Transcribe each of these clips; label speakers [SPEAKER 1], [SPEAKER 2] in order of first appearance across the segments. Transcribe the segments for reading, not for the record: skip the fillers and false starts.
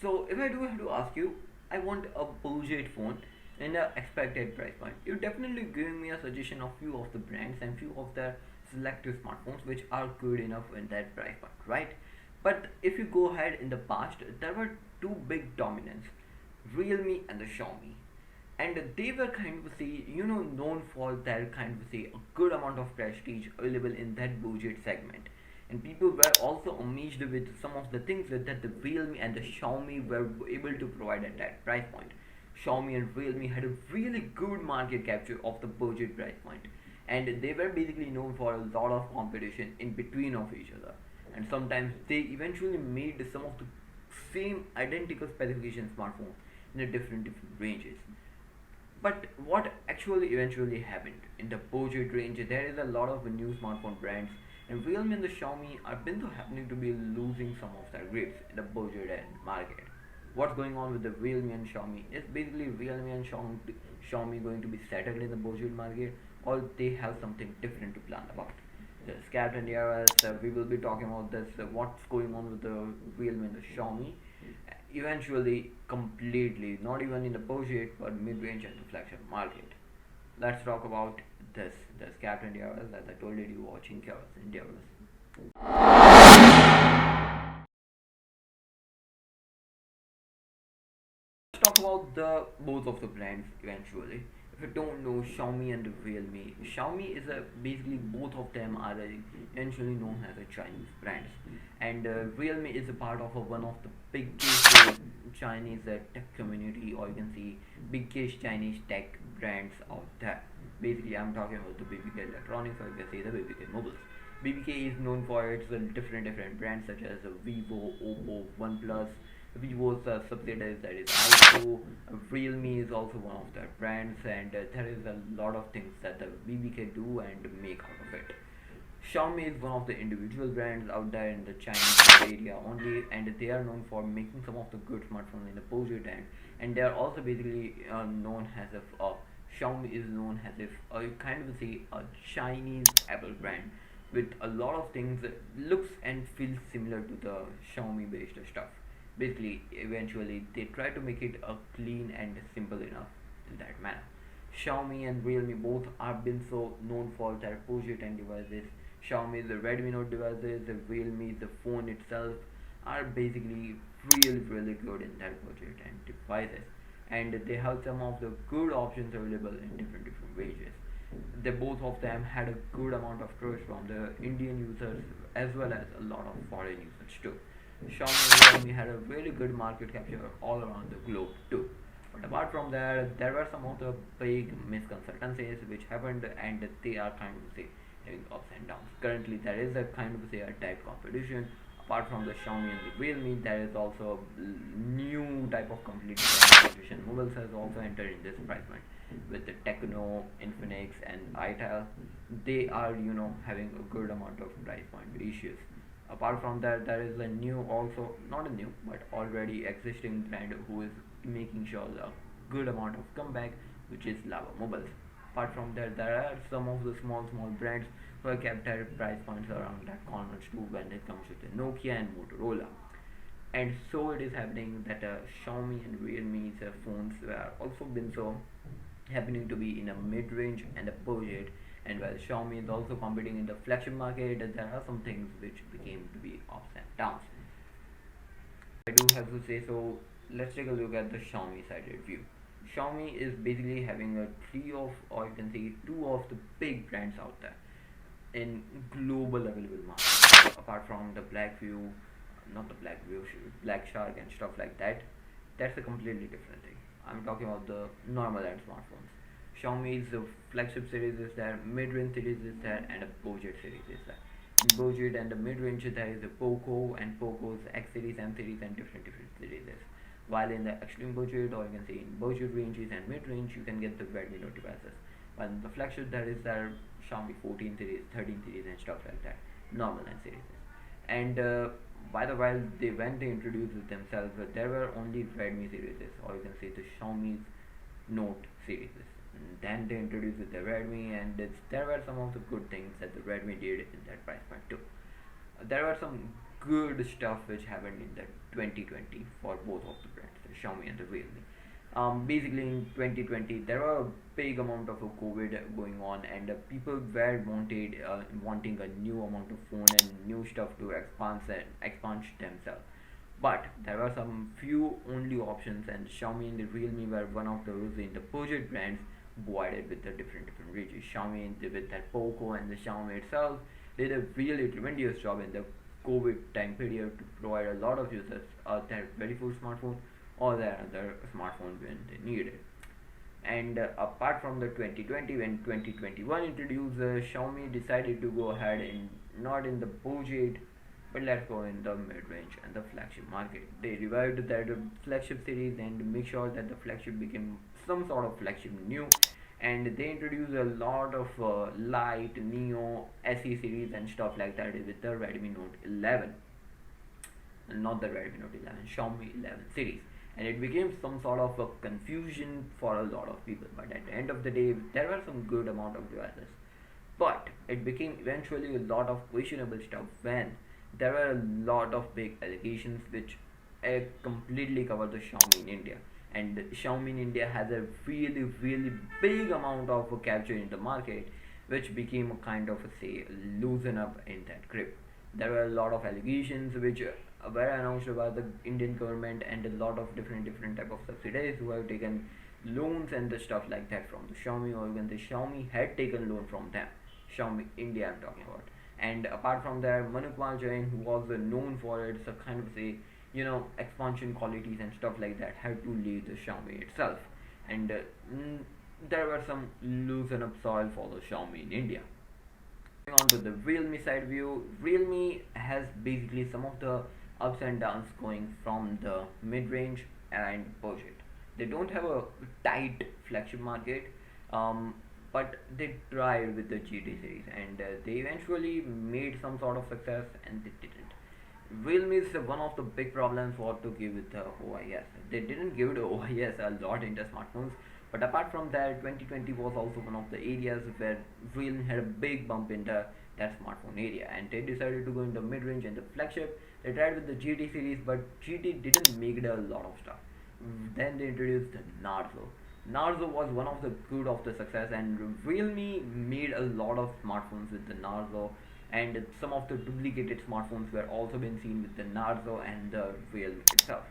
[SPEAKER 1] So if I do have to ask you, I want a budget phone in a expected price point. You're definitely giving me a suggestion of few of the brands and few of the selective smartphones which are good enough in that price point, right? But if you go ahead in the past, there were two big dominants, Realme and the Xiaomi, and they were kind of say known for their kind of say a good amount of prestige available in that budget segment, and people were also amazed with some of the things that the Realme and the Xiaomi were able to provide at that price point. Xiaomi and Realme had a really good market capture of the budget price point, and they were basically known for a lot of competition in between of each other, and sometimes they eventually made some of the same identical specification smartphones in a different ranges. But what actually eventually happened in the budget range? There is a lot of new smartphone brands, and Realme and the Xiaomi are been so happening to be losing some of their grips in the budget end market. What's going on with the Realme and Xiaomi? Is basically Realme and Xiaomi going to be settled in the budget market, or they have something different to plan about? Yes, Captain Yaras, we will be talking about this. What's going on with the Realme and the Xiaomi? Eventually, completely, not even in the budget, but mid-range and the flagship market. Let's talk about this Captain Yaras, as I told you, watching Yaras and Yaras. Let's talk about the both of the brands eventually. If you don't know Xiaomi and Realme, Xiaomi is a basically both of them are eventually known as a Chinese brands, and Realme is a part of one of the biggest Chinese tech community, or you can see biggest Chinese tech brands out there. Basically, I'm talking about the BBK Electronics, or you can say the BBK Mobiles. BBK is known for its different brands such as Vivo, Oppo, OnePlus. Vivo's subsidiary, that is iQOO. Realme is also one of their brands, and there is a lot of things that the BBK do and make out of it. Xiaomi is one of the individual brands out there in the Chinese area only, and they are known for making some of the good smartphones in the budget end, and they are also basically known as if Xiaomi is known as if you kind of say a Chinese Apple brand with a lot of things that looks and feels similar to the Xiaomi based stuff. Basically, eventually they try to make it a clean and simple enough in that manner. Xiaomi and Realme both are been so known for their budget and devices. Xiaomi the Redmi Note devices, the Realme the phone itself are basically really good in their budget and devices, and they have some of the good options available in different ranges. They both of them had a good amount of trust from the Indian users as well as a lot of foreign users too. Xiaomi and Realme had a really good market capture all around the globe too. But apart from that, there were some of the big misconsultancies which happened, and they are kind of say having ups and downs. Currently, there is a kind of say a type competition. Apart from the Xiaomi and the Realme, there is also a new type of completely competition. Mobiles has also entered in this price point with the Techno, Infinix, and itel. They are having a good amount of price point issues. Apart from that, there is a new, also not a new but already existing brand who is making sure a good amount of comeback, which is Lava Mobiles. Apart from that, there are some of the small brands who have kept their price points around that corners too when it comes to the Nokia and Motorola. And so it is happening that Xiaomi and Realme's phones are also been so happening to be in a mid-range and a budget, and while Xiaomi is also competing in the flagship market, there are some things which became to be ups and downs. I do have to say so. Let's take a look at the Xiaomi side review. Xiaomi is basically having a three of, or you can say two of the big brands out there in global available market. Apart from the Blackview, not the Blackview, Black Shark and stuff like that, that's a completely different thing. I'm talking about the normal end smartphones. Xiaomi's flagship series is there, mid-range series is there, and a budget series is there. In budget and the mid-range there is a Poco and Poco's X series, M series, and different series. While in the extreme budget, or you can say in budget ranges and mid-range, you can get the Redmi Note devices. While in the flagship there is their Xiaomi 14 series, 13 series, and stuff like that, normal and series. And by the while they when they introduced themselves, there were only Redmi series, or you can say the Xiaomi's Note series. And then they introduced the Redmi, and there were some of the good things that the Redmi did in that price point too. There were some good stuff which happened in the 2020 for both of the brands, the Xiaomi and the Realme. Basically, in 2020, there were a big amount of COVID going on, and people were wanting a new amount of phone and new stuff to expand themselves. But there were some few only options, and Xiaomi and the Realme were one of those in the budget brands provided with the different regions. Xiaomi with their Poco and the Xiaomi itself did a really tremendous job in the COVID time period to provide a lot of users their very first smartphone or their other smartphone when they need it. And apart from the 2020, when 2021 introduced, Xiaomi decided to go ahead and not in the budget, but let's go in the mid-range and the flagship market. They revived that flagship series and make sure that the flagship became some sort of flagship new. And they introduced a lot of light, neo, SE series and stuff like that with the Redmi Note 11, not the Redmi Note 11, Xiaomi 11 series. And it became some sort of a confusion for a lot of people. But at the end of the day, there were some good amount of devices. But it became eventually a lot of questionable stuff when there were a lot of big allegations which completely covered the Xiaomi in India. And Xiaomi in India has a really big amount of capture in the market, which became a kind of a say loosen up in that grip. There were a lot of allegations which were announced by the Indian government and a lot of different type of subsidiaries who have taken loans and the stuff like that from the Xiaomi, or even the Xiaomi had taken loan from them. Xiaomi India I'm talking about. And apart from that, Manupal Jain, who was known for its kind of say expansion qualities and stuff like that, had to leave the Xiaomi itself. And there were some loosen up soil for the Xiaomi in India. Moving on to the Realme side view, Realme has basically some of the ups and downs going from the mid-range and budget. They don't have a tight flagship market, but they tried with the GT series, and they eventually made some sort of success, and they didn't. Realme is one of the big problems what to give with the OIS. They didn't give the OIS a lot in the smartphones, but apart from that, 2020 was also one of the areas where Realme had a big bump in that smartphone area, and they decided to go in the mid-range and the flagship. They tried with the GT series, but GT didn't make it a lot of stuff. Then they introduced the Narzo. Narzo was one of the good of the success, and Realme made a lot of smartphones with the Narzo, and some of the duplicated smartphones were also been seen with the Narzo and the Realme itself.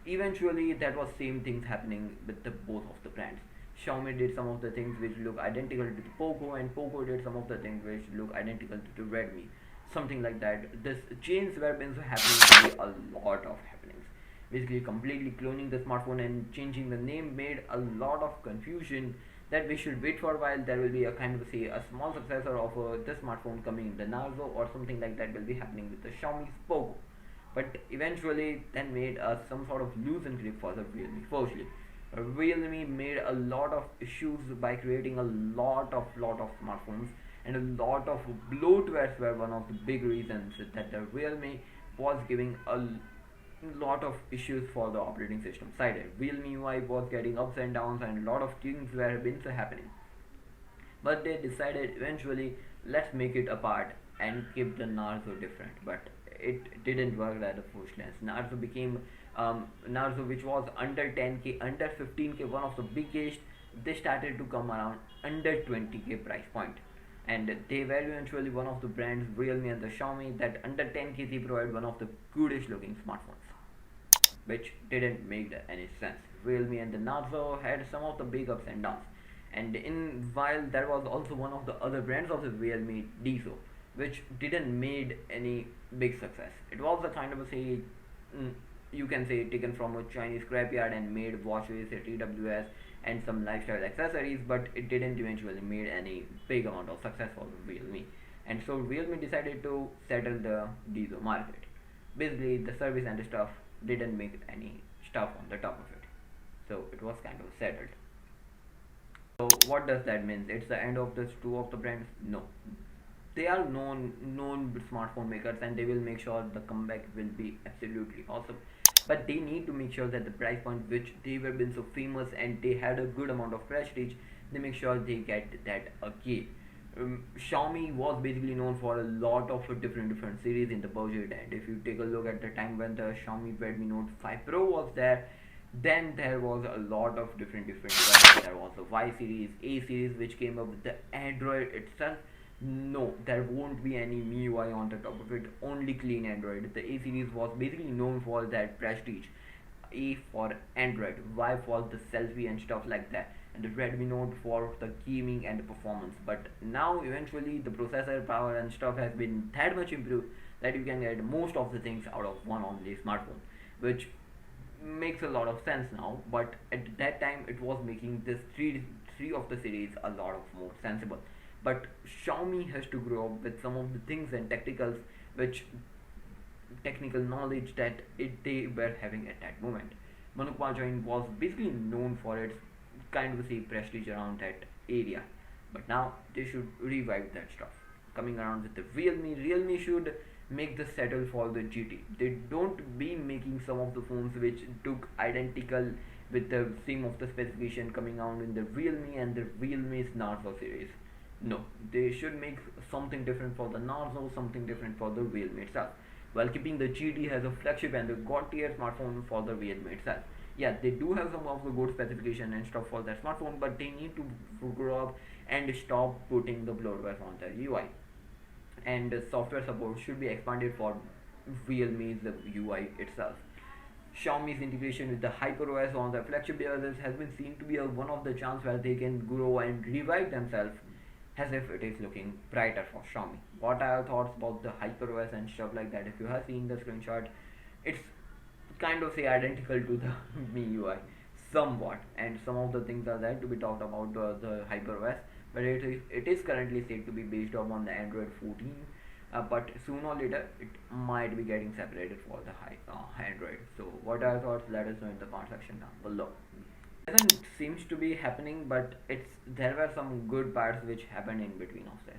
[SPEAKER 1] Eventually, that was same things happening with the both of the brands. Xiaomi did some of the things which look identical to the Poco, and Poco did some of the things which look identical to the Redmi. Something like that. This change were been happening to be a lot of happenings. Basically, completely cloning the smartphone and changing the name made a lot of confusion. That we should wait for a while. There will be a kind of say a small successor of this smartphone coming in the Narzo, or something like that will be happening with the Xiaomi Poco. But eventually, then made some sort of loose and grip for the Realme. Firstly, Realme made a lot of issues by creating a lot of smartphones, and a lot of bloatwares were one of the big reasons that the Realme was giving a lot of issues for the operating system side. Realme UI was getting ups and downs, and a lot of things were been happening. But they decided eventually, let's make it apart and keep the Narzo different. But it didn't work at the first glance. Narzo became Narzo, which was under 10k, under 15k, one of the biggest. They started to come around under 20k price point, and they were eventually one of the brands, Realme and the Xiaomi, that under 10k they provide one of the goodish looking smartphones, which didn't make any sense. Realme and the Narzo had some of the big ups and downs, and in while there was also one of the other brands of the Realme, Diso, which didn't made any big success. It was a kind of a say, you can say, taken from a Chinese scrapyard and made watches, a TWS, and some lifestyle accessories, but it didn't eventually made any big amount of success for Realme. And so Realme decided to settle the Diso market. Basically, the service and the stuff didn't make any stuff on the top of it, so it was kind of settled. So what does that mean? It's the end of this two of the brands? No, they are known smartphone makers, and they will make sure the comeback will be absolutely awesome. But they need to make sure that the price point which they were been so famous and they had a good amount of prestige, they make sure they get that again. Xiaomi was basically known for a lot of different series in the budget, and if you take a look at the time when the Xiaomi Redmi Note 5 Pro was there, then there was a lot of different devices. There was the Y series, A series, which came up with the Android itself. No, there won't be any MIUI on the top of it, only clean Android. The A series was basically known for that prestige. A for Android, Y for the selfie and stuff like that, and the Redmi Note for the gaming and the performance. But now eventually the processor power and stuff has been that much improved that you can get most of the things out of one only smartphone, which makes a lot of sense now. But at that time it was making this three of the series a lot of more sensible. But Xiaomi has to grow up with some of the things and which technical knowledge that they were having at that moment. Manupal Join was basically known for its kind of say prestige around that area, but now they should revive that stuff. Coming around with the Realme should make the settle for the GT. They don't be making some of the phones which took identical with the same of the specification coming out in the Realme and the Realme's Narzo series. No, they should make something different for the Narzo, something different for the Realme itself, while keeping the GT as a flagship and the god tier smartphone for the Realme itself. Yeah, they do have some of the good specification and stuff for that smartphone, but they need to grow up and stop putting the bloatware on their UI. And software support should be expanded for Realme's UI itself. Xiaomi's integration with the HyperOS on their flagship devices has been seen to be one of the chance where they can grow and revive themselves, as if it is looking brighter for Xiaomi. What are your thoughts about the HyperOS and stuff like that? If you have seen the screenshot, it's kind of say identical to the MIUI somewhat, and some of the things are there to be talked about the HyperOS, but it is currently said to be based on the Android 14. But sooner or later it might be getting separated for the Android. So what are your thoughts? Let us know in the comment section down below. Doesn't seems to be happening, but there were some good parts which happened in between of that.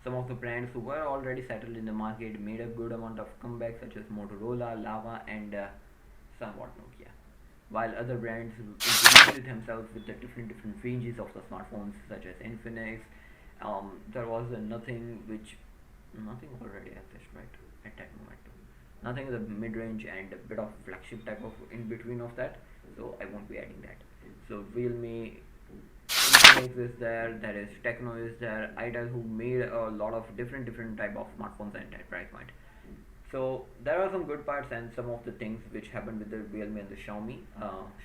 [SPEAKER 1] Some of the brands who were already settled in the market made a good amount of comeback, such as Motorola, Lava, and somewhat Nokia. While other brands introduced themselves with the different ranges of the smartphones, such as Infinix, there was nothing already exists right at that moment. Nothing is a mid-range and a bit of flagship type of in between of that. So I won't be adding that. So Realme, Infinix is there is Techno is there, Idol, who made a lot of different type of smartphones at that price point. So there are some good parts and some of the things which happened with the Realme and the Xiaomi.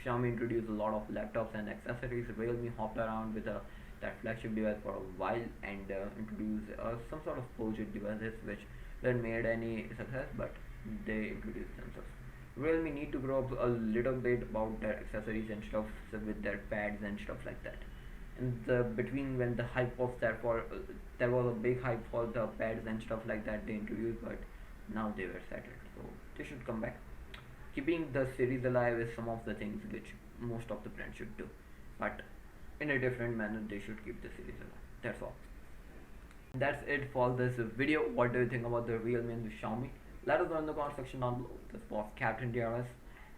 [SPEAKER 1] Xiaomi introduced a lot of laptops and accessories. Realme hopped around with that flagship device for a while and introduced some sort of budget devices which didn't made any success, but they introduced themselves. Realme need to grow up a little bit about their accessories and stuff, so with their pads and stuff like that. And between when the hype was there for there was a big hype for the pads and stuff like that they introduced, but now they were settled, so they should come back. Keeping the series alive is some of the things which most of the brands should do, but in a different manner they should keep the series alive. That's all. That's it for this video. What do you think about the Realme and the Xiaomi? Let us know in the comment section down below. This was Captain DRS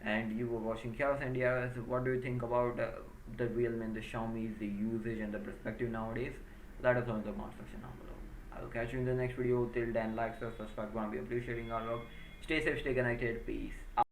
[SPEAKER 1] and you were watching Chaos and DRS. What do you think about the Realme and the Xiaomi's the usage and the perspective nowadays? Let us know in the comment section down below. I will catch you in the next video. Till then, like, subscribe, gonna be appreciating our work. Stay safe, stay connected. Peace out.